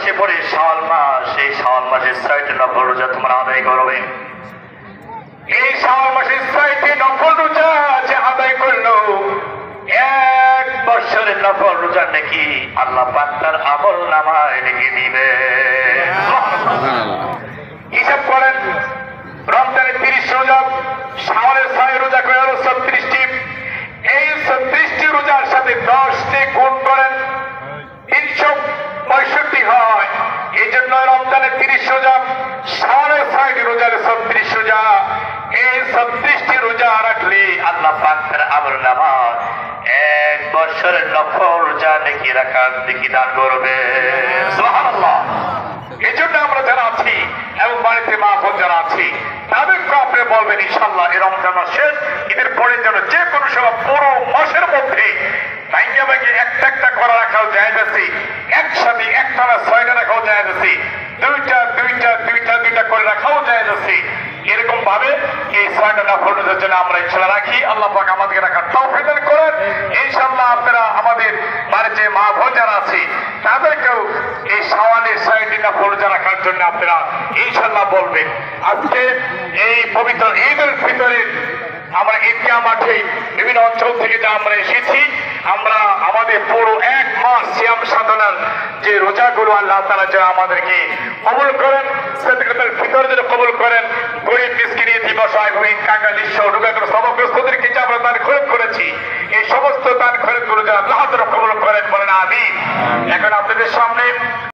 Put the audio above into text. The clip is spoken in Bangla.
মাসে পরে শাওয়াল মাস, এই শাওয়াল মাসের 6টি নফল রোজা তোমরা আদায় করবে। এই শাওয়াল মাসের 6টি নফল রোজা যে আদায় করলো, 1 বছরের নফল রোজা নাকি আল্লাহ পাক তার আমল নামায় লিখে দিবে। হিসাব করেন, রমজানের 30 রোজা, শাওয়ালের 6 রোজা করে হলো 36টি। এই 36টি রোজার সাথে 10টি গুণ করেন, 365 হয়। এই জন্য রমজানের 30 রোজা, শাওয়ালের 6টি রোজার 36 রোজা। এই 36টি রোজা রাখলে আল্লাহ পাক তার আমল নামায় 1 বছরের নফল রোজা নেকি রাখার নেকি দান করবে। সুবহানাল্লাহ। এই জন্য আমরা যারা আছি এবং বাড়িতে মা বোন যারা আছি তাদেরকে আপনি বলবেন ইনশাআল্লাহ এই রমজান মাস শেষ, ঈদের পরে যেন যে কোনো সময় পুরো মাসের মধ্যে ভাঙ্গা ভাঙ্গি একটা একটা করে রাখাও জায়েজ আছে, একসাথে একটানা 6টা রাখাও জায়েজ আছে, দুইটা করে রাখাও জায়েজ আছে। এরকম ভাবে এই 6টা নফল রোজার জন্য আমরা ইনশাআল্লাহ রাখি। আল্লাহ পাক আমাদেরকে রাখার তৌফিক দান করেন। ইনশাআল্লাহ আপনারা আমাদের বাড়িতে মা বোন যারা আছে তাদেরকেও এই শাওয়ালের 6টি নফল রোজা রাখার জন্য আপনারা ইনশাআল্লাহ বলবেন। আজকে এই পবিত্র ঈদ উল ফিতরের আমরা ঈদগাহ মাঠে বিভিন্ন অঞ্চল থেকে যা আমরা এসেছি, আমরা আমাদের পুরো 1 মাস সিয়াম সাধনার যে রোজাগুলো আল্লাহ তাআলা যেন আমাদেরকে কবুল করেন, সাদকাতুল ফিতর যেন কবুল করেন, গরিব মিসকিন ইতিম অসহায় গরিব কাঙ্গাল নিঃস্ব রোগাগ্রস্ত সমগ্রস্তদেরকে যে আমরা দান খরচ করেছি, এই সমস্ত দান খরচগুলো যেন আল্লাহ তাআলা কবুল করেন, বলেন আমিন। এখন আপনাদের সামনে